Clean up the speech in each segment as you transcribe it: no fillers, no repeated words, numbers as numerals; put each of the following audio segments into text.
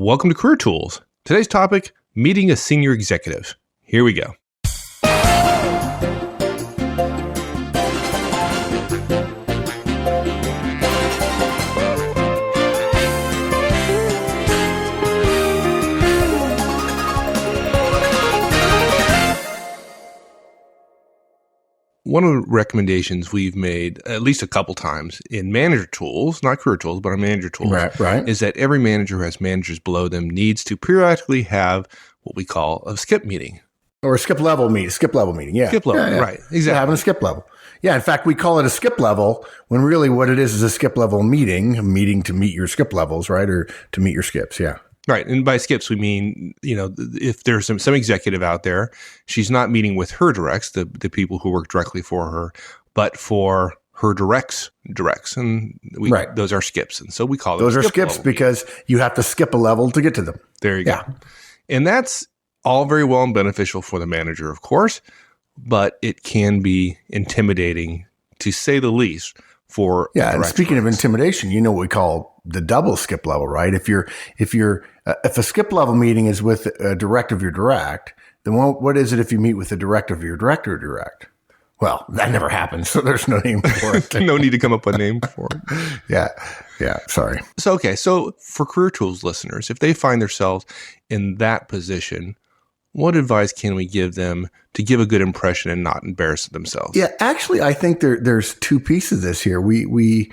Welcome to Career Tools. Today's topic, meeting a senior executive. Here we go. One of the recommendations we've made at least a couple times in manager tools, not career tools, but on manager tools, right. is that every manager who has managers below them needs to periodically have what we call a skip meeting. Or a skip level meeting. Yeah. Skip level, right. Exactly. Yeah, having a skip level. Yeah, in fact, we call it a skip level when really what it is a skip level meeting, a meeting to meet your skip levels, right? Or to meet your skips, yeah. Right. And by skips, we mean, if there's some executive out there, she's not meeting with her directs, the people who work directly for her, but for her directs. And those are skips. And so we call those are skips because you have to skip a level to get to them. There you go. And that's all very well and beneficial for the manager, of course, but it can be intimidating, to say the least, for and speaking of intimidation, you know what we call the double skip level, right? If a skip level meeting is with a direct of your direct, then what is it if you meet with the direct of your director direct? Well, that never happens, so there's no name for it. No need to come up with a name for it. Yeah, sorry. So for Career Tools listeners, if they find themselves in that position, what advice can we give them to give a good impression and not embarrass themselves? Yeah, actually, I think there's two pieces of this here. We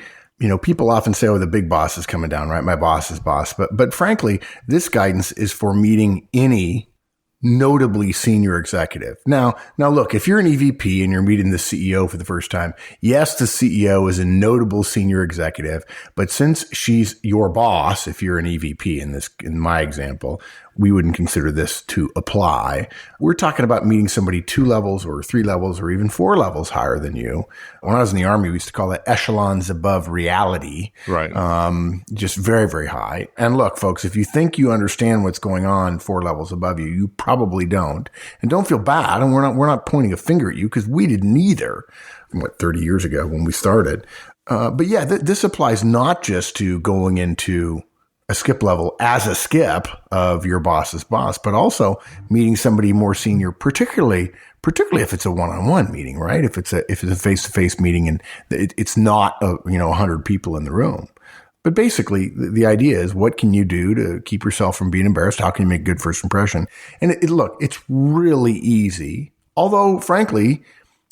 people often say, "Oh, the big boss is coming down," right? My boss's boss. But frankly, this guidance is for meeting any notably senior executive. Now look, if you're an EVP and you're meeting the CEO for the first time, yes, the CEO is a notable senior executive, but since she's your boss, if you're an EVP in my example, we wouldn't consider this to apply. We're talking about meeting somebody 2 levels or 3 levels or even 4 levels higher than you. When I was in the Army, we used to call that echelons above reality. Right. Just very, very high. And look, folks, if you think you understand what's going on 4 levels above you, you probably don't. And don't feel bad. And we're not pointing a finger at you because we didn't either, 30 years ago when we started. But yeah, this applies not just to going into a skip level as a skip of your boss's boss, but also meeting somebody more senior, particularly if it's a one-on-one meeting, right? If it's a face-to-face meeting and it's not 100 people in the room. But basically, the idea is, what can you do to keep yourself from being embarrassed? How can you make a good first impression? And look, it's really easy. Although, frankly,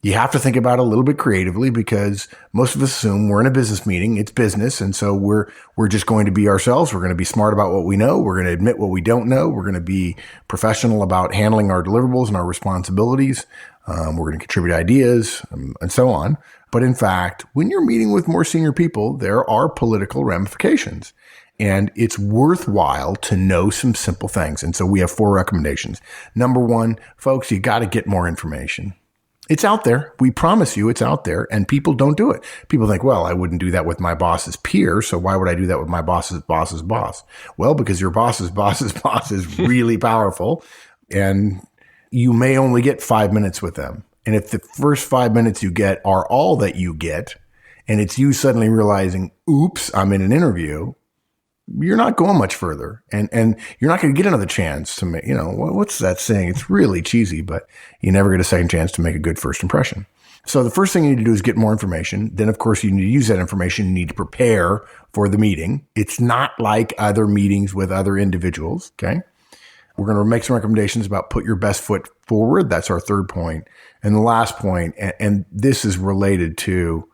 you have to think about it a little bit creatively because most of us assume we're in a business meeting. It's business. And so we're just going to be ourselves. We're going to be smart about what we know. We're going to admit what we don't know. We're going to be professional about handling our deliverables and our responsibilities. We're going to contribute ideas and so on. But in fact, when you're meeting with more senior people, there are political ramifications. And it's worthwhile to know some simple things. And so we have 4 recommendations. Number 1, folks, you got to get more information. It's out there. We promise you it's out there, and people don't do it. People think, well, I wouldn't do that with my boss's peer, so why would I do that with my boss's boss's boss? Well, because your boss's boss's boss is really powerful, and you may only get 5 minutes with them. And if the first 5 minutes you get are all that you get, and it's you suddenly realizing, oops, I'm in an interview, you're not going much further, and you're not going to get another chance to make, what's that saying? It's really cheesy, but you never get a second chance to make a good first impression. So the first thing you need to do is get more information. Then, of course, you need to use that information. You need to prepare for the meeting. It's not like other meetings with other individuals. Okay. We're going to make some recommendations about put your best foot forward. That's our third point. And the last point, and this is related to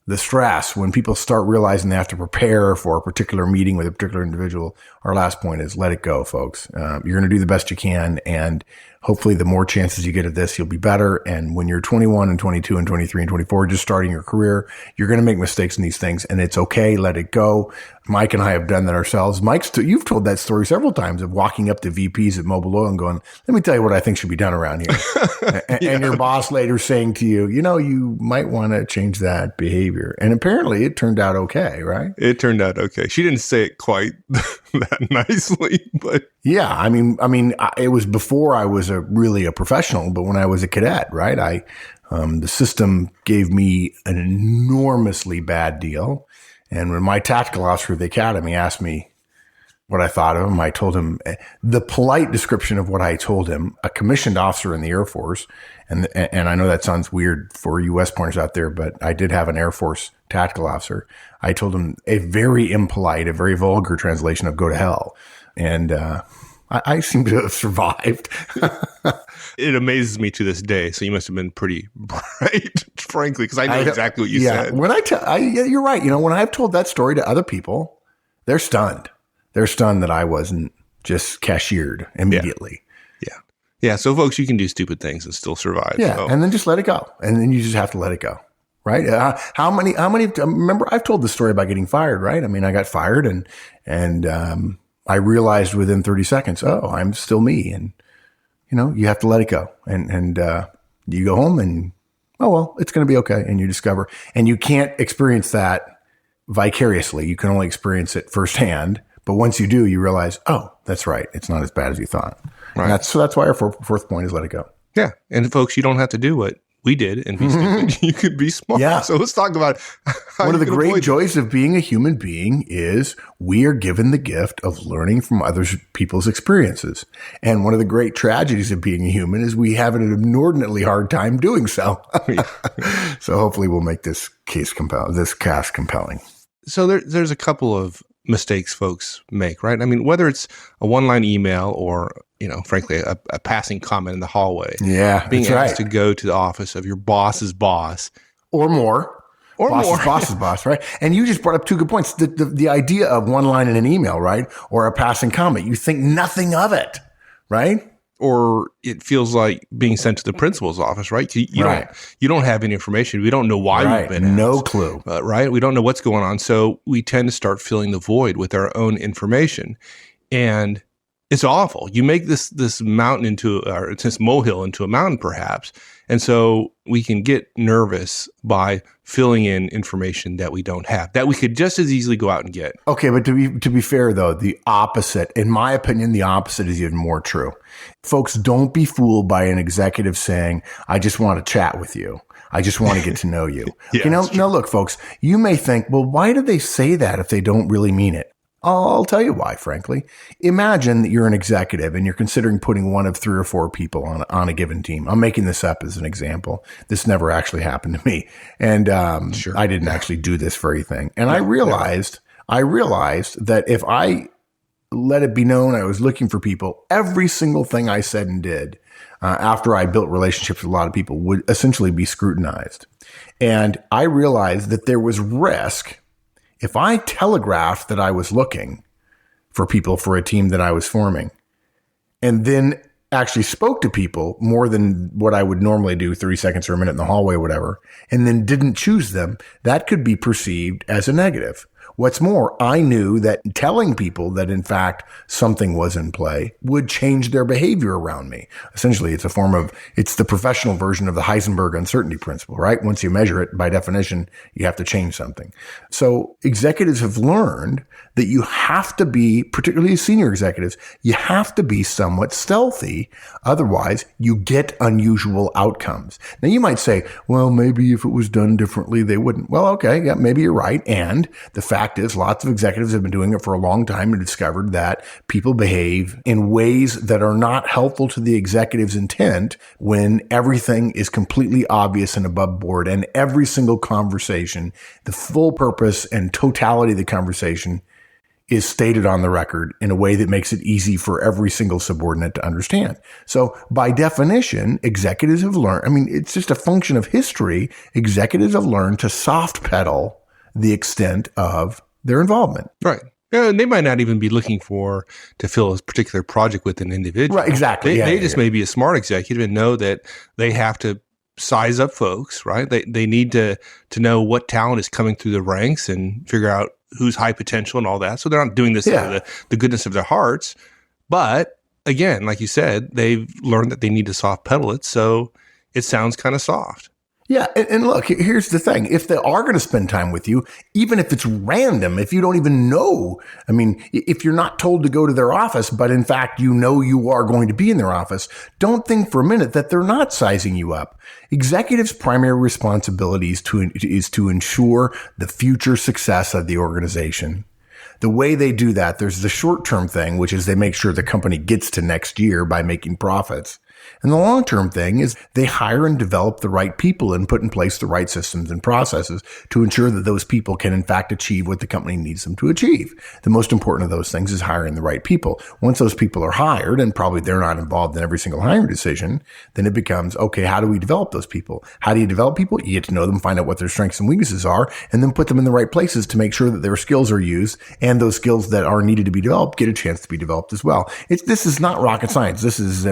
the stress when people start realizing they have to prepare for a particular meeting with a particular individual. Our last point is let it go, folks. You're going to do the best you can. And hopefully the more chances you get at this, you'll be better. And when you're 21 and 22 and 23 and 24, just starting your career, you're going to make mistakes in these things, and it's okay. Let it go. Mike and I have done that ourselves. You've told that story several times of walking up to VPs at Mobil Oil and going, let me tell you what I think should be done around here. And your boss later saying to you, you might want to change that behavior. And apparently it turned out okay, right? It turned out okay. She didn't say it quite that nicely, but yeah, I mean, it was before I was really a professional, but when I was a cadet, right? The system gave me an enormously bad deal. And when my tactical officer of the academy asked me, what I thought of him. I told him the polite description of what I told him, a commissioned officer in the Air Force. And I know that sounds weird for you West Pointers out there, but I did have an Air Force tactical officer. I told him a very impolite, a very vulgar translation of go to hell. And, I seem to have survived. It amazes me to this day. So you must have been pretty bright, frankly, because I know exactly what you said. When you're right. When I've told that story to other people, they're stunned. They're stunned that I wasn't just cashiered immediately. Yeah. So folks, you can do stupid things and still survive. Yeah. So. And then just let it go. And then you just have to let it go. Right. How many, remember I've told the story about getting fired, right? I mean, I got fired and I realized within 30 seconds, oh, I'm still me. And, you have to let it go. And you go home and, oh, well, it's going to be okay. And you discover, and you can't experience that vicariously. You can only experience it firsthand. But once you do, you realize, oh, that's right. It's not as bad as you thought. Right. And so that's why our fourth point is let it go. Yeah. And folks, you don't have to do what we did and be stupid. You could be smart. Yeah. So let's talk about one of the great joys of being a human being is we are given the gift of learning from other people's experiences. And one of the great tragedies of being a human is we have an inordinately hard time doing so. So hopefully we'll make this cast compelling. So there's a couple of mistakes folks make, right? I mean, whether it's a one-line email or, frankly, a passing comment in the hallway. Yeah, being asked to go to the office of your boss's boss. Or more. Boss's boss, right? And you just brought up two good points. The idea of one line in an email, right? Or a passing comment. You think nothing of it, right? Or it feels like being sent to the principal's office, right? You don't have any information. We don't know why you've been asked. No clue. Right? We don't know what's going on. So we tend to start filling the void with our own information. And it's awful. You make this mountain this molehill into a mountain, perhaps. And so we can get nervous by filling in information that we don't have, that we could just as easily go out and get. Okay, but to be fair, though, the opposite, in my opinion, the opposite is even more true. Folks, don't be fooled by an executive saying, I just want to chat with you. I just want to get to know you. Yeah, now, look, folks, you may think, well, why do they say that if they don't really mean it? I'll tell you why, frankly. Imagine that you're an executive and you're considering putting one of 3 or 4 people on a given team. I'm making this up as an example. This never actually happened to me. And Sure. I didn't actually do this very thing. And I realized that if I let it be known I was looking for people, every single thing I said and did after I built relationships with a lot of people would essentially be scrutinized. And I realized that there was risk if I telegraphed that I was looking for people for a team that I was forming and then actually spoke to people more than what I would normally do 30 seconds or a minute in the hallway or whatever, and then didn't choose them, that could be perceived as a negative. What's more, I knew that telling people that in fact something was in play would change their behavior around me. Essentially, it's the professional version of the Heisenberg uncertainty principle, right? Once you measure it, by definition, you have to change something. So executives have learned that you have to be, particularly senior executives, you have to be somewhat stealthy. Otherwise, you get unusual outcomes. Now, you might say, well, maybe if it was done differently, they wouldn't. Well, okay, yeah, maybe you're right. And the fact is, lots of executives have been doing it for a long time and discovered that people behave in ways that are not helpful to the executive's intent when everything is completely obvious and above board, and every single conversation, the full purpose and totality of the conversation is stated on the record in a way that makes it easy for every single subordinate to understand. So by definition, executives have learned, it's just a function of history. Executives have learned to soft pedal the extent of their involvement. Right. Yeah, and they might not even be looking to fill a particular project with an individual. Right, exactly. They just may be a smart executive and know that they have to size up folks, right? They need to know what talent is coming through the ranks and figure out who's high potential and all that. So they're not doing this out of the goodness of their hearts. But again, like you said, they've learned that they need to soft pedal it. So it sounds kind of soft. Yeah. And look, here's the thing. If they are going to spend time with you, even if it's random, if you don't even know, if you're not told to go to their office, but in fact, you know you are going to be in their office, don't think for a minute that they're not sizing you up. Executives' primary responsibility is to ensure the future success of the organization. The way they do that, there's the short-term thing, which is they make sure the company gets to next year by making profits. And the long-term thing is they hire and develop the right people and put in place the right systems and processes to ensure that those people can in fact achieve what the company needs them to achieve. The most important of those things is hiring the right people. Once those people are hired, and probably they're not involved in every single hiring decision, then it becomes, okay, how do we develop those people? How do you develop people? You get to know them, find out what their strengths and weaknesses are, and then put them in the right places to make sure that their skills are used and those skills that are needed to be developed get a chance to be developed as well. This is not rocket science. This is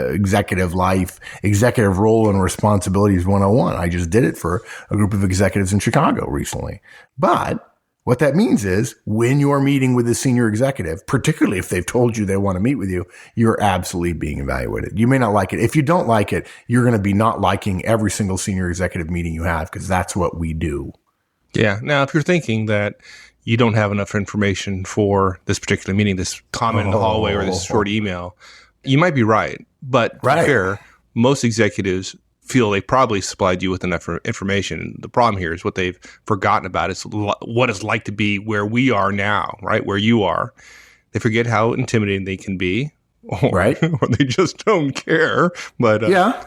executive life, executive role and responsibilities 101. I just did it for a group of executives in Chicago recently. But what that means is when you're meeting with a senior executive, particularly if they've told you they want to meet with you, you're absolutely being evaluated. You may not like it. If you don't like it, you're going to be not liking every single senior executive meeting you have, because that's what we do. Yeah. Now, if you're thinking that you don't have enough information for this particular meeting, this comment in the hallway or this short email, you might be right. But to be fair, most executives feel they probably supplied you with enough information. The problem here is what they've forgotten about is what it's like to be where we are now, right? Where you are. They forget how intimidating they can be, or they just don't care, but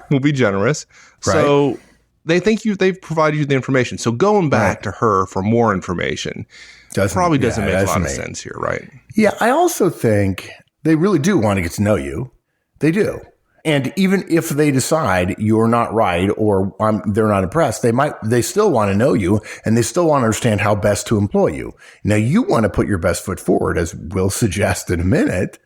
we'll be generous. Right. So they think they've provided you the information. So going back to her for more information probably doesn't make a lot of sense here, right? Yeah, I also think they really do want to get to know you. They do. And even if they decide you're not right or they're not impressed, they still want to know you and they still want to understand how best to employ you. Now, you want to put your best foot forward, as we'll suggest in a minute,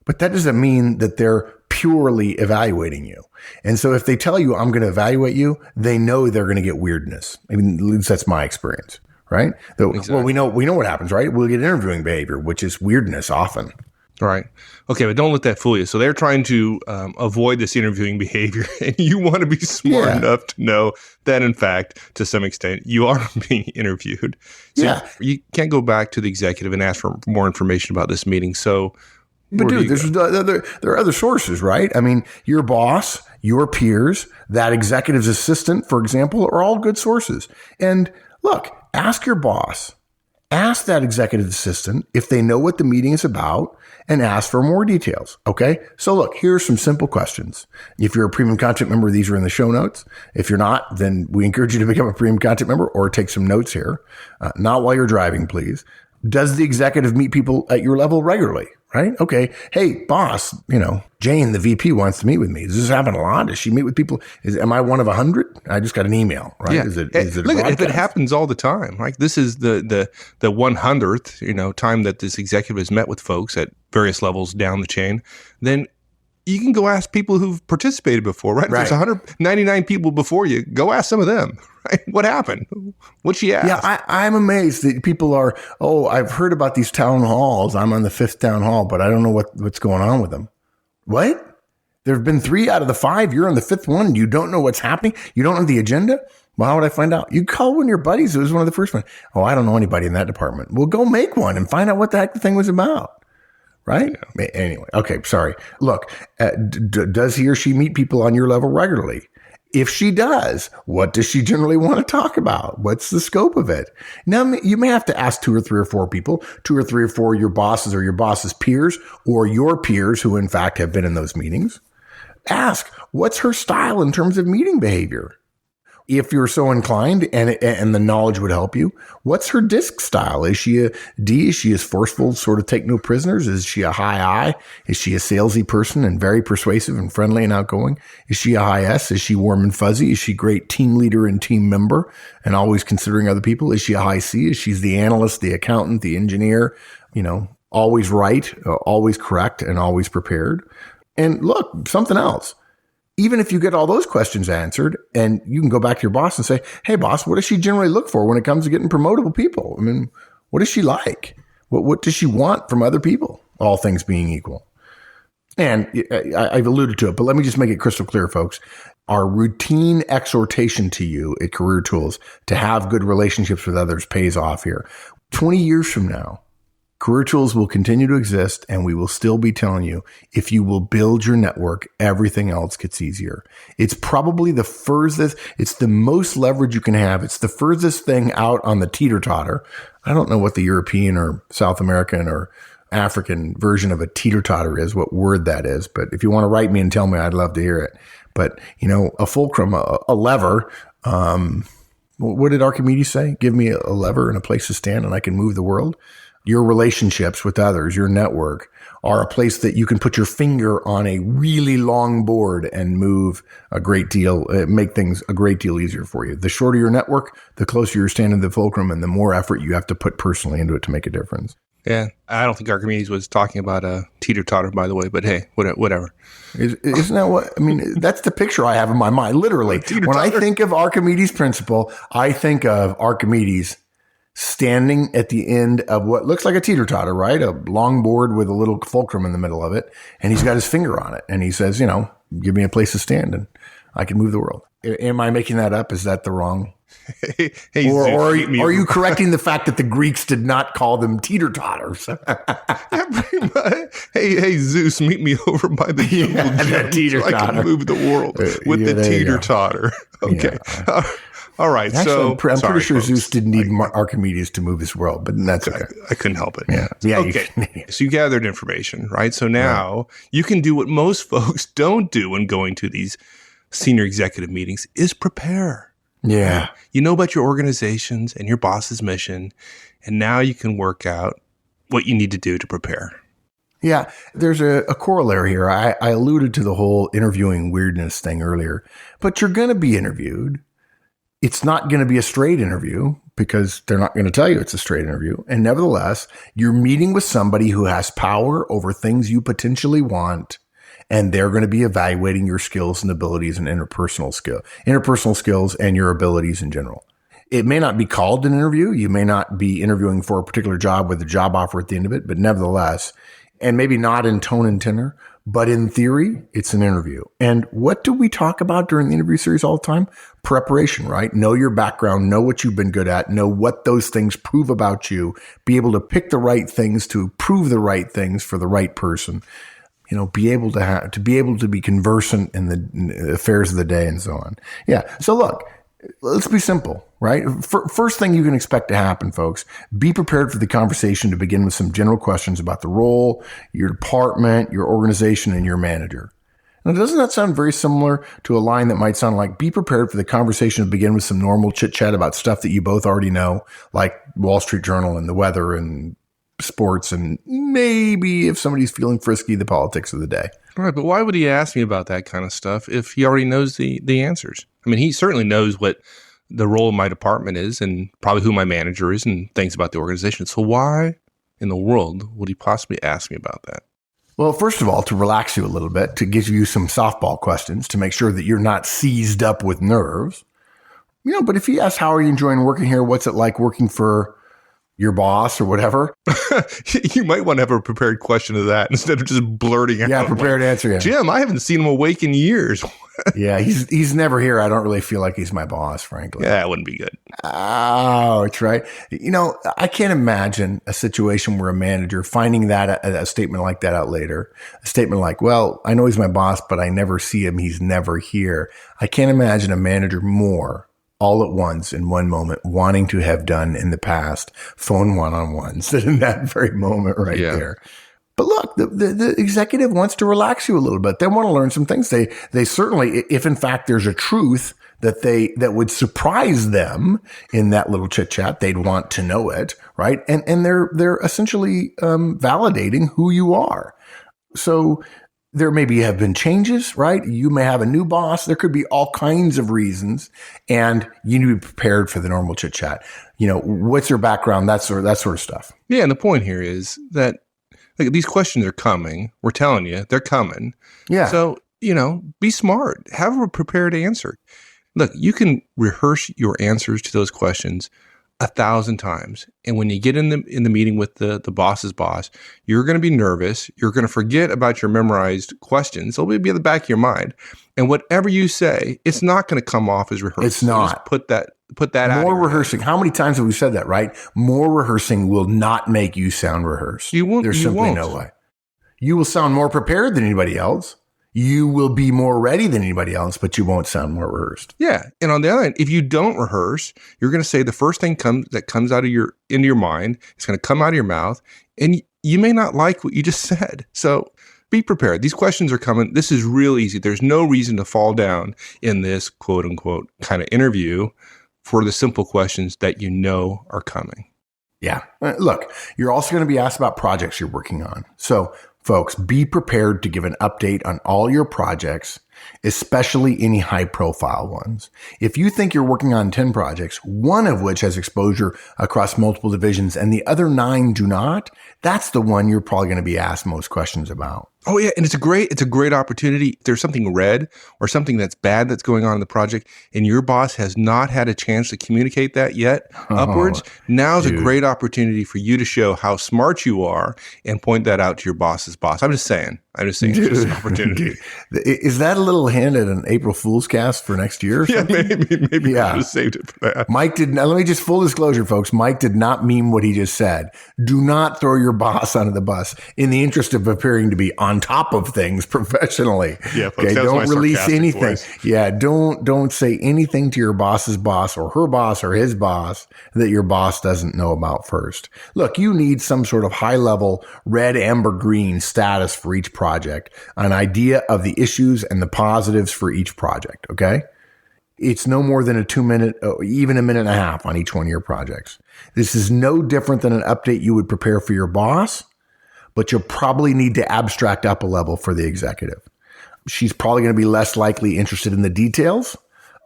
but that doesn't mean that they're purely evaluating you. And so if they tell you, I'm going to evaluate you, they know they're going to get weirdness. I mean, at least that's my experience, right? Exactly. Well, we know what happens, right? We'll get interviewing behavior, which is weirdness often. Right. Okay, but don't let that fool you. So they're trying to avoid this interviewing behavior, and you want to be smart enough to know that, in fact, to some extent, you are being interviewed. So you can't go back to the executive and ask for more information about this meeting. So, but dude, there are other sources, right? I mean, your boss, your peers, that executive's assistant, for example, are all good sources. And look, ask your boss, ask that executive assistant if they know what the meeting is about, and ask for more details. Okay. So look, here's some simple questions. If you're a premium content member, these are in the show notes. If you're not, then we encourage you to become a premium content member or take some notes here. Not while you're driving, please. Does the executive meet people at your level regularly? Right? Okay. Hey, boss, Jane, the VP, wants to meet with me. Does this happen a lot? Does she meet with people? Am I one of 100? I just got an email, right? Yeah. Is it look, if it happens all the time, like this is the 100th, time that this executive has met with folks at various levels down the chain, then you can go ask people who've participated before, right? If there's 199 people before you, go ask some of them, right? What happened? What'd she ask? Yeah, I'm amazed that people are, I've heard about these town halls. I'm on the 5th town hall, but I don't know what's going on with them. What? There have been 3 out of the 5. You're on the 5th one. You don't know what's happening. You don't know the agenda. Well, how would I find out? You call one of your buddies who was one of the first ones. Oh, I don't know anybody in that department. Well, go make one and find out what the heck the thing was about. Right? Yeah. Anyway. Okay. Sorry. Look, does he or she meet people on your level regularly? If she does, what does she generally want to talk about? What's the scope of it? Now, you may have to ask 2 or 3 or 4 people, 2 or 3 or 4 your bosses or your boss's peers or your peers who in fact have been in those meetings. Ask, what's her style in terms of meeting behavior? If you're so inclined and the knowledge would help you, what's her disc style? Is she a D? Is she as forceful, sort of take no prisoners? Is she a high I? Is she a salesy person and very persuasive and friendly and outgoing? Is she a high S? Is she warm and fuzzy? Is she a great team leader and team member and always considering other people? Is she a high C? Is she the analyst, the accountant, the engineer, always right, always correct, and always prepared? And look, something else. Even if you get all those questions answered and you can go back to your boss and say, hey, boss, what does she generally look for when it comes to getting promotable people? I mean, what is she like? What does she want from other people? All things being equal. And I've alluded to it, but let me just make it crystal clear, folks. Our routine exhortation to you at Career Tools to have good relationships with others pays off here. 20 years from now, Career tools will continue to exist, and we will still be telling you, if you will build your network, everything else gets easier. It's probably the furthest, it's the most leverage you can have. It's the furthest thing out on the teeter-totter. I don't know what the European or South American or African version of a teeter-totter is, what word that is. But if you want to write me and tell me, I'd love to hear it. But, a fulcrum, a lever, what did Archimedes say? Give me a lever and a place to stand and I can move the world. Your relationships with others, your network, are a place that you can put your finger on a really long board and move a great deal, make things a great deal easier for you. The shorter your network, the closer you're standing to the fulcrum and the more effort you have to put personally into it to make a difference. Yeah, I don't think Archimedes was talking about a teeter-totter, by the way, but hey, whatever. Isn't that what, that's the picture I have in my mind, literally. When I think of Archimedes' principle, I think of Archimedes standing at the end of what looks like a teeter-totter, right? A long board with a little fulcrum in the middle of it. And he's got his finger on it. And he says, give me a place to stand and I can move the world. Am I making that up? Is that the wrong? Hey, or Zeus, are you correcting the fact that the Greeks did not call them teeter-totters? hey, Zeus, meet me over by the the teeter-totter. So I can move the world with the teeter-totter. Okay. Yeah. All right. Actually, So I'm pretty sure Zeus didn't need Archimedes to move his world, but that's okay. I couldn't help it. Yeah. Okay. So you gathered information, right? So now you can do what most folks don't do when going to these senior executive meetings is prepare. Yeah. You know about your organizations and your boss's mission, and now you can work out what you need to do to prepare. Yeah, there's a corollary here. I alluded to the whole interviewing weirdness thing earlier, but you're going to be interviewed. It's not going to be a straight interview because they're not going to tell you it's a straight interview. And nevertheless, you're meeting with somebody who has power over things you potentially want, and they're going to be evaluating your skills and abilities and interpersonal skills and your abilities in general. It may not be called an interview. You may not be interviewing for a particular job with a job offer at the end of it, but nevertheless, and maybe not in tone and tenor, but in theory, it's an interview. And what do we talk about during the interview series all the time? Preparation, right? Know your background, know what you've been good at, know what those things prove about you, be able to pick the right things to prove the right things for the right person. Be able to be conversant in the affairs of the day and so on. Yeah. So look, let's be simple, right? First thing you can expect to happen, folks, be prepared for the conversation to begin with some general questions about the role, your department, your organization, and your manager. Now, doesn't that sound very similar to a line that might sound like, be prepared for the conversation to begin with some normal chit chat about stuff that you both already know, like Wall Street Journal and the weather and sports, and maybe if somebody's feeling frisky, the politics of the day. Right, but why would he ask me about that kind of stuff if he already knows the answers? He certainly knows what the role of my department is and probably who my manager is and things about the organization. So why in the world would he possibly ask me about that? Well, first of all, to relax you a little bit, to give you some softball questions, to make sure that you're not seized up with nerves. But if he asks, how are you enjoying working here? What's it like working for your boss or whatever? You might want to have a prepared question to that instead of just blurting out. Yeah, prepared answer. Yeah. Jim, I haven't seen him awake in years. Yeah, he's never here. I don't really feel like he's my boss, frankly. Yeah, that wouldn't be good. Oh, it's right. I can't imagine a situation where a manager finding that a statement like that out later, a statement like, well, I know he's my boss, but I never see him. He's never here. I can't imagine a manager more all at once in one moment wanting to have done in the past phone one-on-ones in that very moment there. But look, the executive wants to relax you a little bit. They want to learn some things. They certainly, if in fact there's a truth that would surprise them in that little chit chat, they'd want to know it, right? And they're essentially validating who you are. So there maybe have been changes, right? You may have a new boss. There could be all kinds of reasons, and you need to be prepared for the normal chit chat. What's your background? That sort of stuff. Yeah, and the point here is that these questions are coming. We're telling you, they're coming. Yeah. So, be smart. Have a prepared answer. Look, you can rehearse your answers to those questions 1,000 times. And when you get in the meeting with the boss's boss, you're going to be nervous. You're going to forget about your memorized questions. They'll be at the back of your mind. And whatever you say, it's not going to come off as rehearsed. It's not. So just put that put that out. More rehearsing. How many times have we said that, right? More rehearsing will not make you sound rehearsed. You won't. There's simply no way. You will sound more prepared than anybody else. You will be more ready than anybody else, but you won't sound more rehearsed. Yeah. And on the other hand, if you don't rehearse, you're going to say the first thing that comes out of into your mind. It's going to come out of your mouth, and you may not like what you just said. So be prepared. These questions are coming. This is real easy. There's no reason to fall down in this quote unquote kind of interview for the simple questions that you know are coming. Yeah. Look, you're also going to be asked about projects you're working on. So folks, be prepared to give an update on all your projects, especially any high profile ones. If you think you're working on 10 projects, one of which has exposure across multiple divisions and the other 9 do not, that's the one you're probably going to be asked most questions about. Oh yeah, and it's a great opportunity. If there's something red or something that's bad that's going on in the project, and your boss has not had a chance to communicate that yet upwards, now's a great opportunity for you to show how smart you are and point that out to your boss's boss. I'm just saying, it's just an opportunity. Is that a little hint at an April Fool's cast for next year? Yeah, maybe I just saved it for that. Mike did not. Let me just full disclosure, folks. Mike did not mean what he just said. Do not throw your boss under the bus in the interest of appearing to be on top of things professionally. Yeah, folks, okay. Don't release anything. Voice. Yeah, don't say anything to your boss's boss or her boss or his boss that your boss doesn't know about first. Look, you need some sort of high level red, amber, green status for each project, an idea of the issues and the positives for each project. Okay. It's no more than a 2-minute, even a minute and a half on each one of your projects. This is no different than an update you would prepare for your boss, but you'll probably need to abstract up a level for the executive. She's probably going to be less likely interested in the details.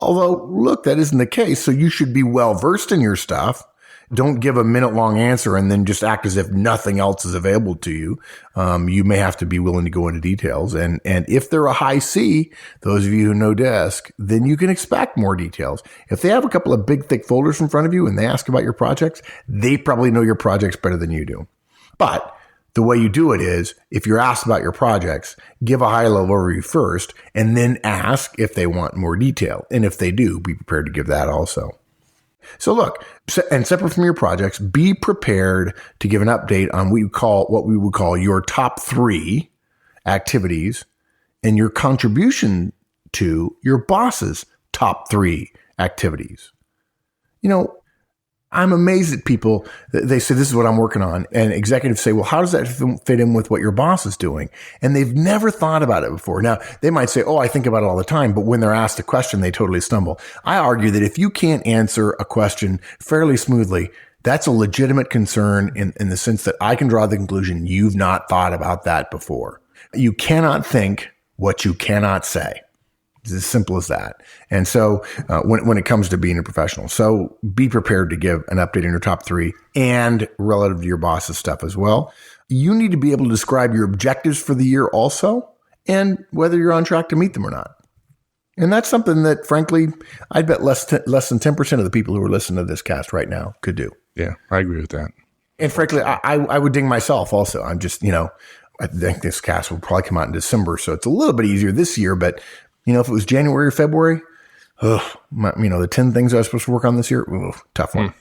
Although, look, that isn't the case. So you should be well versed in your stuff. Don't give a minute-long answer and then just act as if nothing else is available to you. You may have to be willing to go into details. And if they're a high C, those of you who know desk, then you can expect more details. If they have a couple of big, thick folders in front of you and they ask about your projects, they probably know your projects better than you do. But the way you do it is, if you're asked about your projects, give a high-level overview first, and then ask if they want more detail. And if they do, be prepared to give that also. So look, and separate from your projects, be prepared to give an update on what we would call your top 3 activities and your contribution to your boss's top 3 activities. You know, I'm amazed at people. They say, this is what I'm working on. And executives say, well, how does that fit in with what your boss is doing? And they've never thought about it before. Now, they might say, oh, I think about it all the time. But when they're asked a question, they totally stumble. I argue that if you can't answer a question fairly smoothly, that's a legitimate concern in the sense that I can draw the conclusion you've not thought about that before. You cannot think what you cannot say. It's as simple as that. And so when it comes to being a professional, so be prepared to give an update on your top 3 and relative to your boss's stuff as well. You need to be able to describe your objectives for the year also, and whether you're on track to meet them or not. And that's something that, frankly, I'd bet less than 10% of the people who are listening to this cast right now could do. Yeah, I agree with that. And frankly, I would ding myself also. I'm just, I think this cast will probably come out in December, so it's a little bit easier this year, but if it was January or February, the 10 things I was supposed to work on this year, tough one.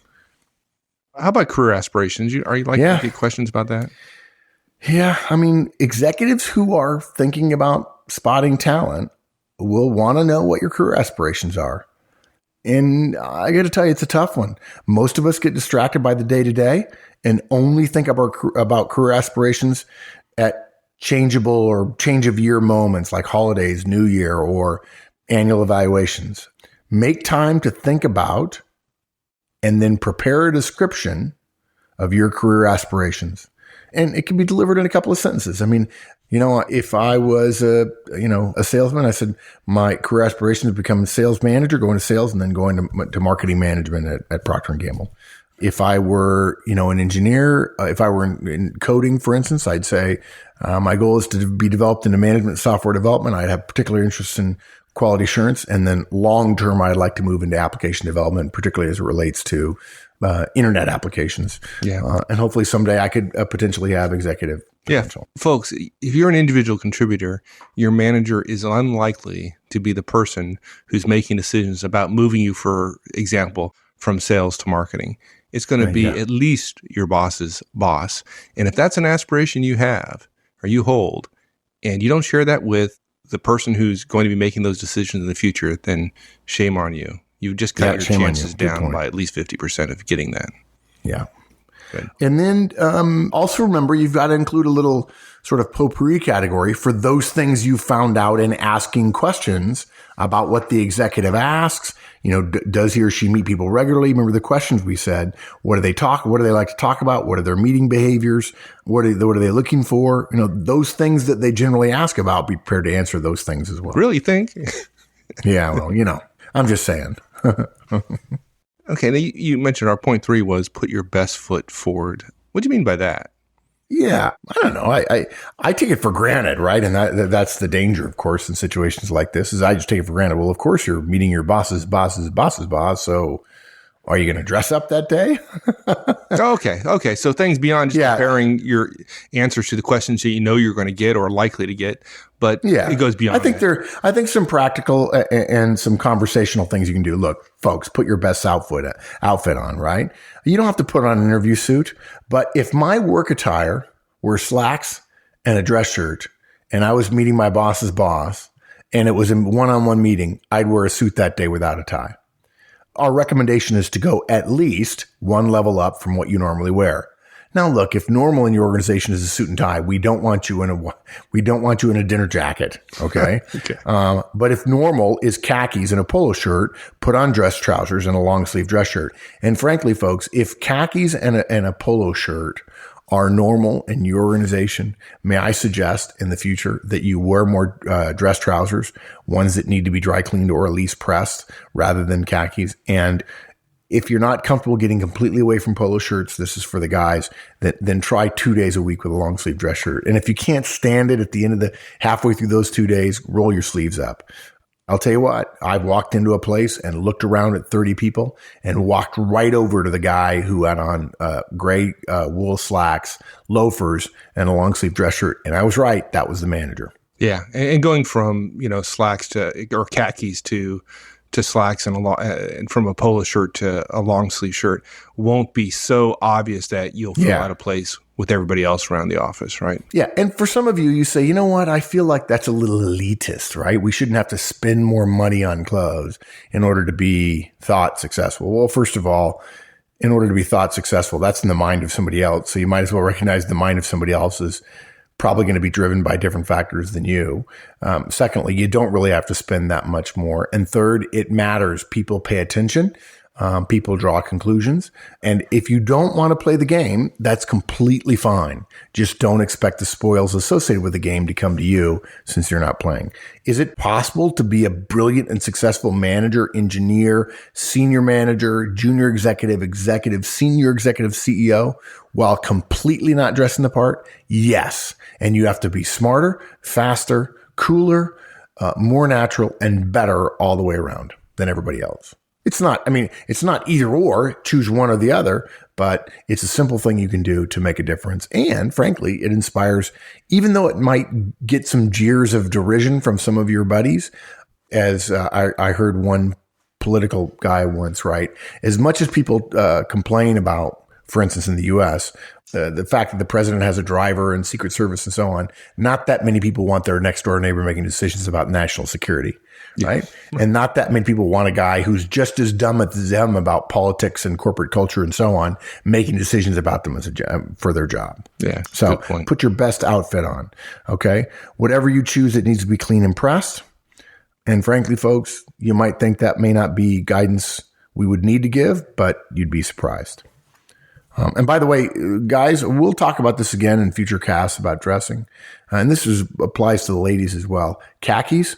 How about career aspirations? Are you to get questions about that? Yeah. I mean, executives who are thinking about spotting talent will want to know what your career aspirations are. And I got to tell you, it's a tough one. Most of us get distracted by the day-to-day and only think about career aspirations at changeable or change of year moments like holidays, New Year, or annual evaluations. Make time to think about and then prepare a description of your career aspirations. And it can be delivered in a couple of sentences. I mean, if I was a salesman, I said my career aspiration is to become a sales manager, go into sales, and then go into marketing management at Procter & Gamble. If I were, an engineer, if I were in coding, for instance, I'd say my goal is to be developed into management software development. I'd have particular interest in quality assurance. And then long term, I'd like to move into application development, particularly as it relates to internet applications. Yeah. And hopefully someday I could potentially have executive potential. Folks, if you're an individual contributor, your manager is unlikely to be the person who's making decisions about moving you, for example, from sales to marketing. It's going to be at least your boss's boss. And if that's an aspiration you have or you hold, and you don't share that with the person who's going to be making those decisions in the future, then shame on you. You've just cut your chances down by at least 50% of getting that. Yeah. Good. And then also remember, you've got to include a little sort of potpourri category for those things you found out in asking questions about what the executive asks. Does he or she meet people regularly? Remember the questions we said. What do they like to talk about? What are their meeting behaviors? What are they looking for? Those things that they generally ask about, be prepared to answer those things as well. Really think? Yeah, well, I'm just saying. Okay, now you mentioned our point 3 was put your best foot forward. What do you mean by that? Yeah, I don't know. I take it for granted, right? And that's the danger, of course, in situations like this, is I just take it for granted. Well, of course, you're meeting your boss's boss's boss's boss. So are you going to dress up that day? Okay. So things beyond just preparing your answers to the questions that you're going to get or likely to get, but it goes beyond I think some practical and some conversational things you can do. Look, folks, put your best outfit on, right? You don't have to put on an interview suit, but if my work attire were slacks and a dress shirt and I was meeting my boss's boss and it was a one-on-one meeting, I'd wear a suit that day without a tie. Our recommendation is to go at least one level up from what you normally wear. Now, look, if normal in your organization is a suit and tie, we don't want you in a dinner jacket. Okay. Okay. But if normal is khakis and a polo shirt, put on dress trousers and a long sleeve dress shirt. And frankly, folks, if khakis and a polo shirt are normal in your organization, may I suggest in the future that you wear more dress trousers, ones that need to be dry cleaned or at least pressed rather than khakis. And if you're not comfortable getting completely away from polo shirts, this is for the guys, then try 2 days a week with a long sleeve dress shirt. And if you can't stand it at the end of halfway through those 2 days, roll your sleeves up. I'll tell you what, I've walked into a place and looked around at 30 people and walked right over to the guy who had on gray wool slacks, loafers, and a long sleeve dress shirt. And I was right. That was the manager. Yeah. And going from, slacks or khakis to slacks and from a polo shirt to a long sleeve shirt won't be so obvious that you'll feel out of place with everybody else around the office, right? Yeah. And for some of you, you say, you know what? I feel like that's a little elitist, right? We shouldn't have to spend more money on clothes in order to be thought successful. Well, first of all, in order to be thought successful, that's in the mind of somebody else. So you might as well recognize the mind of somebody else is probably going to be driven by different factors than you. Secondly, you don't really have to spend that much more. And third, it matters. People pay attention. People draw conclusions. And if you don't want to play the game, that's completely fine. Just don't expect the spoils associated with the game to come to you since you're not playing. Is it possible to be a brilliant and successful manager, engineer, senior manager, junior executive, senior executive, CEO while completely not dressing the part? Yes. And you have to be smarter, faster, cooler, more natural, and better all the way around than everybody else. It's not either or, choose one or the other, but it's a simple thing you can do to make a difference. And frankly, it inspires, even though it might get some jeers of derision from some of your buddies, as I heard one political guy once write, as much as people complain about, for instance, in the U.S., the fact that the president has a driver and Secret Service and so on, not that many people want their next door neighbor making decisions about national security, right? And not that many people want a guy who's just as dumb as them about politics and corporate culture and so on, making decisions about them for their job. Yeah. So put your best outfit on, okay? Whatever you choose, it needs to be clean and pressed. And frankly, folks, you might think that may not be guidance we would need to give, but you'd be surprised. And by the way, guys, we'll talk about this again in future casts about dressing. And this applies to the ladies as well. Khakis,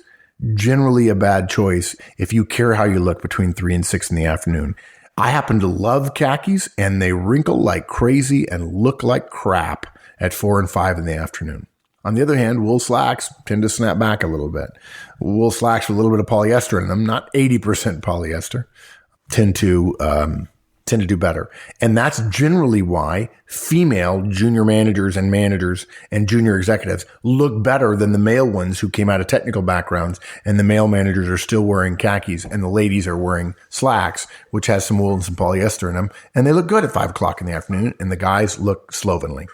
generally a bad choice if you care how you look between 3 and 6 in the afternoon. I happen to love khakis, and they wrinkle like crazy and look like crap at 4 and 5 in the afternoon. On the other hand, wool slacks tend to snap back a little bit. Wool slacks with a little bit of polyester in them, not 80% polyester, tend to tend to do better. And that's generally why female junior managers and junior executives look better than the male ones who came out of technical backgrounds, and the male managers are still wearing khakis and the ladies are wearing slacks, which has some wool and some polyester in them. And they look good at 5 o'clock in the afternoon, and the guys look slovenly.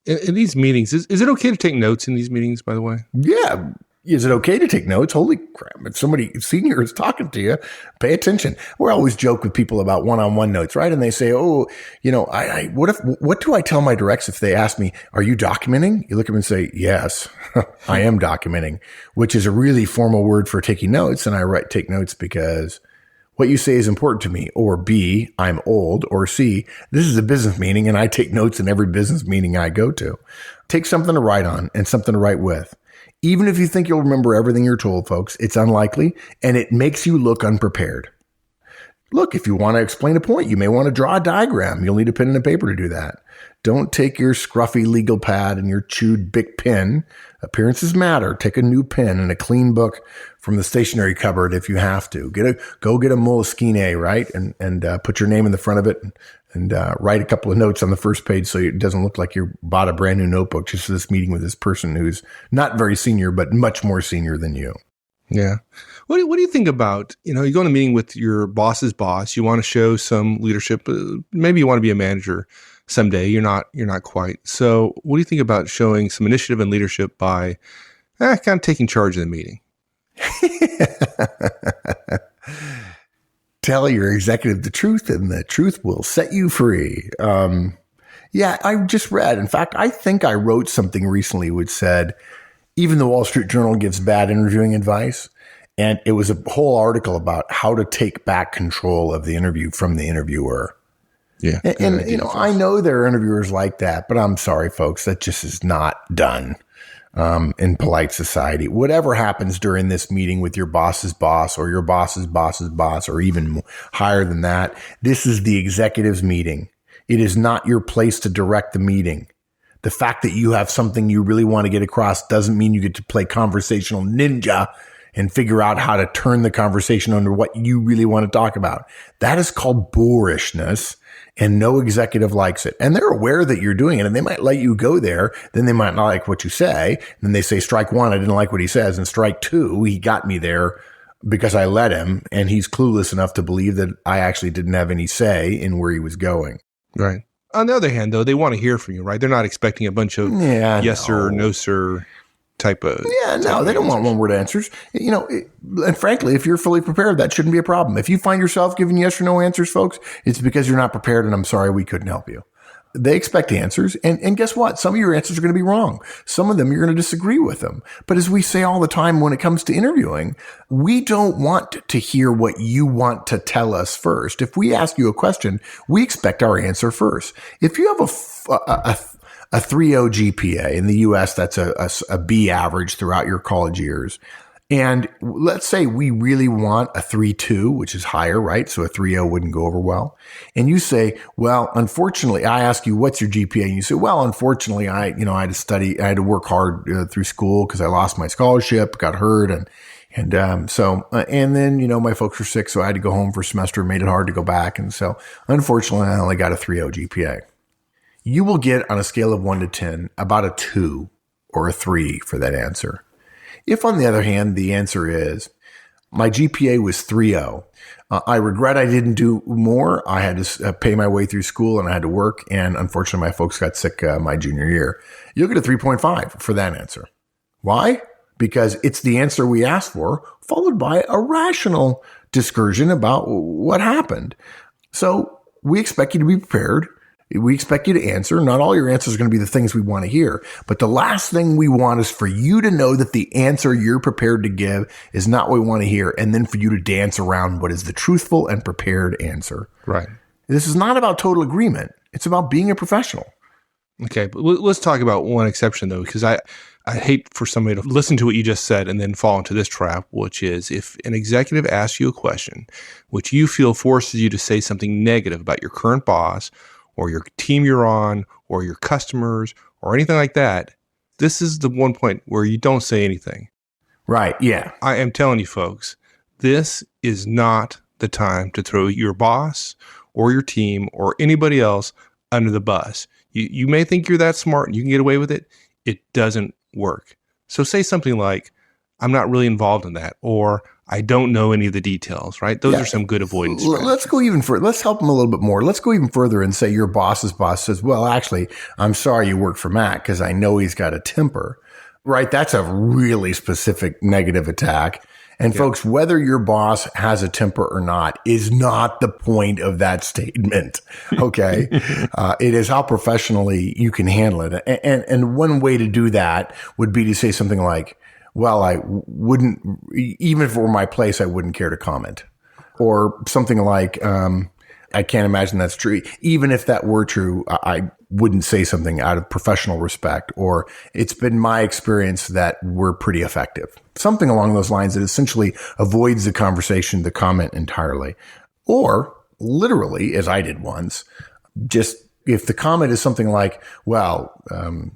In these meetings, is it okay to take notes in these meetings, by the way? Yeah. Is it okay to take notes? Holy crap. If somebody senior is talking to you, pay attention. We always joke with people about one-on-one notes, right? And they say, oh, what do I tell my directs if they ask me, are you documenting? You look at them and say, yes, I am documenting, which is a really formal word for taking notes. And I take notes because what you say is important to me, or B, I'm old, or C, this is a business meeting and I take notes in every business meeting I go to. Take something to write on and something to write with. Even if you think you'll remember everything you're told, folks, it's unlikely, and it makes you look unprepared. Look, if you want to explain a point, you may want to draw a diagram. You'll need a pen and a paper to do that. Don't take your scruffy legal pad and your chewed Bic pen. Appearances matter. Take a new pen and a clean book from the stationery cupboard if you have to. Go get a Moleskine, right? And put your name in the front of it and write a couple of notes on the first page so it doesn't look like you bought a brand new notebook just for this meeting with this person who's not very senior, but much more senior than you. Yeah. What do you think about, you go in a meeting with your boss's boss, you want to show some leadership, maybe you want to be a manager someday, you're not quite. So what do you think about showing some initiative and leadership by kind of taking charge of the meeting? Tell your executive the truth and the truth will set you free. Yeah, I just read. In fact, I think I wrote something recently which said, even the Wall Street Journal gives bad interviewing advice. And it was a whole article about how to take back control of the interview from the interviewer. Yeah. And I know there are interviewers like that, but I'm sorry, folks, that just is not done in polite society. Whatever happens during this meeting with your boss's boss or your boss's boss's boss, or even higher than that, this is the executive's meeting. It is not your place to direct the meeting. The fact that you have something you really want to get across doesn't mean you get to play conversational ninja and figure out how to turn the conversation under what you really want to talk about. That is called boorishness, and no executive likes it. And they're aware that you're doing it, and they might let you go there. Then they might not like what you say. Then they say, strike one, I didn't like what he says. And strike two, he got me there because I let him, and he's clueless enough to believe that I actually didn't have any say in where he was going. Right. On the other hand, though, they want to hear from you, right? They're not expecting a bunch of yes sir, no sir type of. Yeah, no, they don't want one-word answers. And frankly, if you're fully prepared, that shouldn't be a problem. If you find yourself giving yes or no answers, folks, it's because you're not prepared, and I'm sorry we couldn't help you. They expect answers, and guess what? Some of your answers are going to be wrong. Some of them you're going to disagree with them. But as we say all the time when it comes to interviewing, we don't want to hear what you want to tell us first. If we ask you a question, we expect our answer first. If you have a 3.0 GPA in the U.S., that's a B average throughout your college years. And let's say we really want a 3.2, which is higher, right? So a 3.0 wouldn't go over well. And you say, well, unfortunately, I ask you, what's your GPA? And you say, well, unfortunately, I had to study, I had to work hard through school because I lost my scholarship, got hurt. And then, my folks were sick, so I had to go home for a semester, made it hard to go back. And so unfortunately, I only got a 3.0 GPA. You will get on a scale of 1 to 10, about a 2 or a 3 for that answer. If, on the other hand, the answer is, my GPA was 3.0, I regret I didn't do more. I had to pay my way through school and I had to work. And unfortunately, my folks got sick my junior year. You'll get a 3.5 for that answer. Why? Because it's the answer we asked for, followed by a rational discussion about what happened. So we expect you to be prepared. We expect you to answer. Not all your answers are going to be the things we want to hear, but the last thing we want is for you to know that the answer you're prepared to give is not what we want to hear, and then for you to dance around what is the truthful and prepared answer. Right. This is not about total agreement. It's about being a professional. Okay, but let's talk about one exception, though, because I hate for somebody to listen to what you just said and then fall into this trap, which is if an executive asks you a question which you feel forces you to say something negative about your current boss or your team you're on, or your customers, or anything like that, this is the one point where you don't say anything. Right, yeah. I am telling you, folks, this is not the time to throw your boss or your team or anybody else under the bus. You may think you're that smart and you can get away with it. It doesn't work. So say something like, I'm not really involved in that, or I don't know any of the details, right? Those are some good avoidance strategies. Let's go even further. Let's help them a little bit more. Let's go even further and say your boss's boss says, well, actually, I'm sorry you work for Mac because I know he's got a temper, right? That's a really specific negative attack. And folks, whether your boss has a temper or not is not the point of that statement. Okay. It is how professionally you can handle it. And one way to do that would be to say something like, well, I wouldn't, even if it were my place, I wouldn't care to comment. Or something like, I can't imagine that's true. Even if that were true, I wouldn't say something out of professional respect. Or it's been my experience that we're pretty effective. Something along those lines that essentially avoids the conversation, the comment entirely. Or literally, as I did once, just if the comment is something like, well,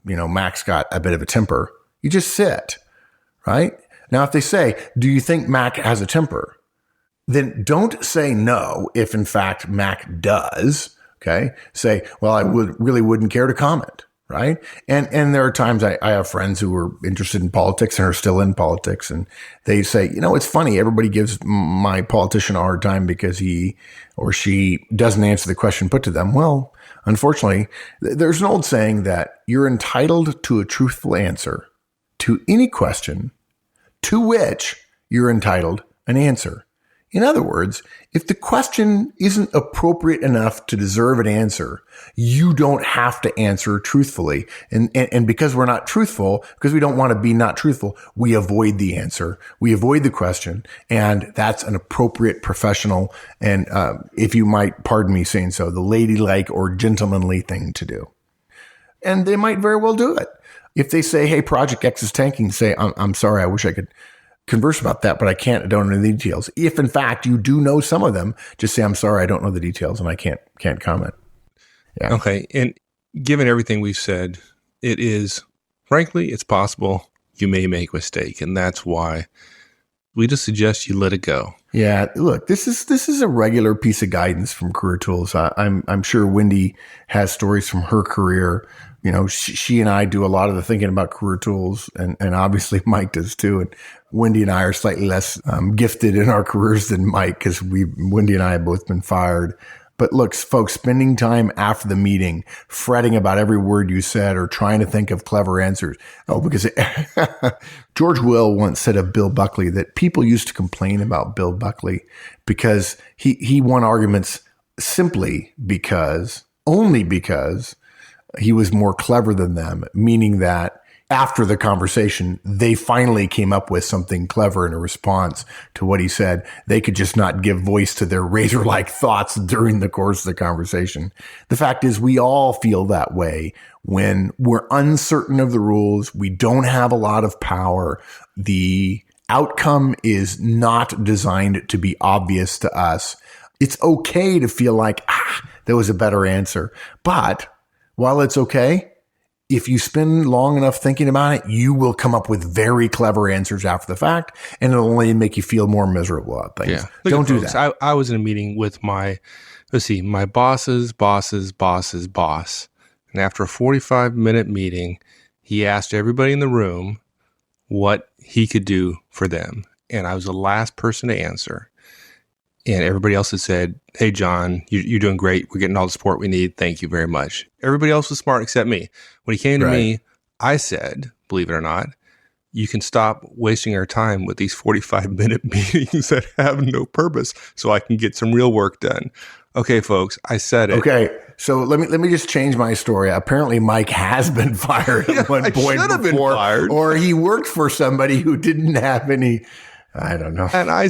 Mac's got a bit of a temper, you just sit. Right? Now, if they say, do you think Mac has a temper? Then don't say no if in fact Mac does. Okay. Say, well, I wouldn't care to comment. Right. And there are times I have friends who are interested in politics and are still in politics. And they say, it's funny. Everybody gives my politician a hard time because he or she doesn't answer the question put to them. Well, unfortunately, there's an old saying that you're entitled to a truthful answer to any question to which you're entitled an answer. In other words, if the question isn't appropriate enough to deserve an answer, you don't have to answer truthfully. And because we're not truthful, because we don't want to be not truthful, we avoid the answer. We avoid the question. And that's an appropriate professional and, if you might pardon me saying so, the ladylike or gentlemanly thing to do. And they might very well do it. If they say, hey, Project X is tanking, say, I'm sorry, I wish I could converse about that, but I can't, I don't know the details. If in fact you do know some of them, just say, I'm sorry, I don't know the details and I can't comment. Yeah. Okay. And given everything we've said, frankly, it's possible you may make a mistake. And that's why we just suggest you let it go. Yeah. Look, this is a regular piece of guidance from Career Tools. I'm sure Wendy has stories from her career. She and I do a lot of the thinking about Career Tools, and obviously Mike does too. And Wendy and I are slightly less gifted in our careers than Mike because Wendy and I have both been fired. But look, folks, spending time after the meeting, fretting about every word you said or trying to think of clever answers. Oh, because George Will once said of Bill Buckley that people used to complain about Bill Buckley because he won arguments only because he was more clever than them, meaning that after the conversation, they finally came up with something clever in a response to what he said. They could just not give voice to their razor-like thoughts during the course of the conversation. The fact is, we all feel that way when we're uncertain of the rules. We don't have a lot of power. The outcome is not designed to be obvious to us. It's okay to feel like, there was a better answer. But while it's okay, if you spend long enough thinking about it, you will come up with very clever answers after the fact, and it'll only make you feel more miserable about things. Yeah. Don't do that. I was in a meeting with my boss's boss's boss's boss. And after a 45-minute meeting, he asked everybody in the room what he could do for them. And I was the last person to answer. And everybody else had said, hey, John, you're doing great. We're getting all the support we need. Thank you very much. Everybody else was smart except me. When he came to me, I said, believe it or not, you can stop wasting our time with these 45-minute meetings that have no purpose so I can get some real work done. Okay, folks, I said it. Okay, so let me just change my story. Apparently, Mike has been fired at one point before, or he worked for somebody who didn't have any. I don't know. And I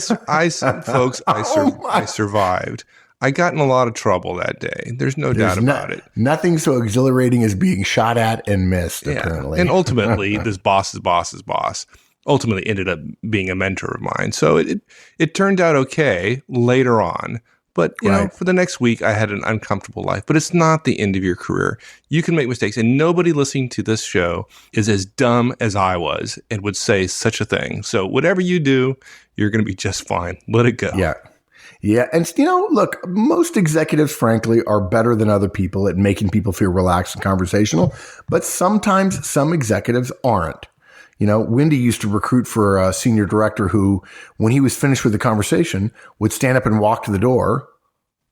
survived. I got in a lot of trouble that day. There's no doubt about it. Nothing so exhilarating as being shot at and missed, apparently. And ultimately, this boss's boss ultimately ended up being a mentor of mine. So it turned out okay later on. But, you know, for the next week, I had an uncomfortable life. But it's not the end of your career. You can make mistakes. And nobody listening to this show is as dumb as I was and would say such a thing. So whatever you do, you're going to be just fine. Let it go. Yeah. Yeah. And, look, most executives, frankly, are better than other people at making people feel relaxed and conversational. But sometimes some executives aren't. Wendy used to recruit for a senior director who, when he was finished with the conversation, would stand up and walk to the door,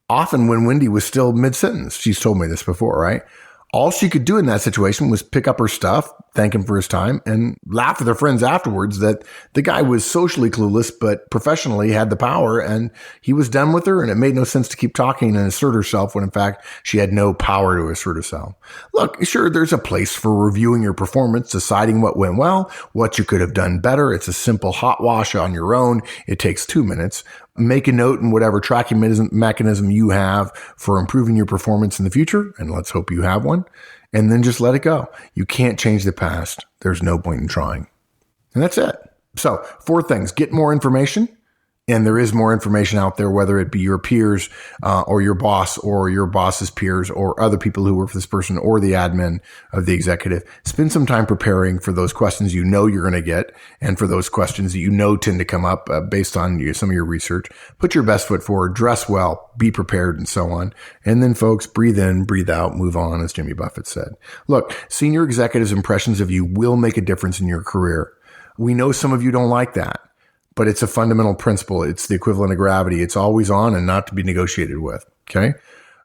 often when Wendy was still mid-sentence. She's told me this before, right? All she could do in that situation was pick up her stuff, thank him for his time, and laugh with her friends afterwards that the guy was socially clueless, but professionally had the power, and he was done with her, and it made no sense to keep talking and assert herself when, in fact, she had no power to assert herself. Look, sure, there's a place for reviewing your performance, deciding what went well, what you could have done better. It's a simple hot wash on your own. It takes 2 minutes. Make a note in whatever tracking mechanism you have for improving your performance in the future, and let's hope you have one, and then just let it go. You can't change the past. There's no point in trying. And that's it. So 4 things. Get more information. And there is more information out there, whether it be your peers or your boss or your boss's peers or other people who work for this person or the admin of the executive. Spend some time preparing for those questions you're going to get and for those questions that tend to come up based on some of your research. Put your best foot forward, dress well, be prepared, and so on. And then, folks, breathe in, breathe out, move on, as Jimmy Buffett said. Look, senior executives' impressions of you will make a difference in your career. We know some of you don't like that. But it's a fundamental principle. It's the equivalent of gravity. It's always on and not to be negotiated with. Okay.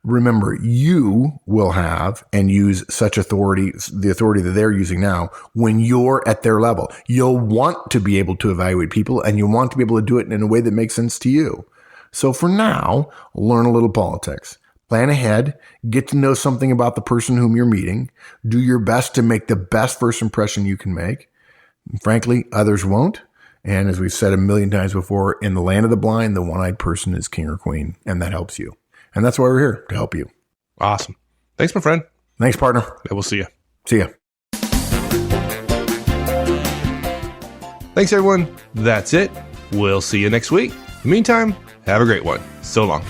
Remember, you will have and use such authority, the authority that they're using now, when you're at their level. You'll want to be able to evaluate people and you want to be able to do it in a way that makes sense to you. So for now, learn a little politics. Plan ahead, get to know something about the person whom you're meeting, do your best to make the best first impression you can make. Frankly, others won't. And as we've said a million times before, in the land of the blind, the one-eyed person is king or queen, and that helps you. And that's why we're here, to help you. Awesome. Thanks, my friend. Thanks, partner. I will see you. See ya. Thanks, everyone. That's it. We'll see you next week. In the meantime, have a great one. So long.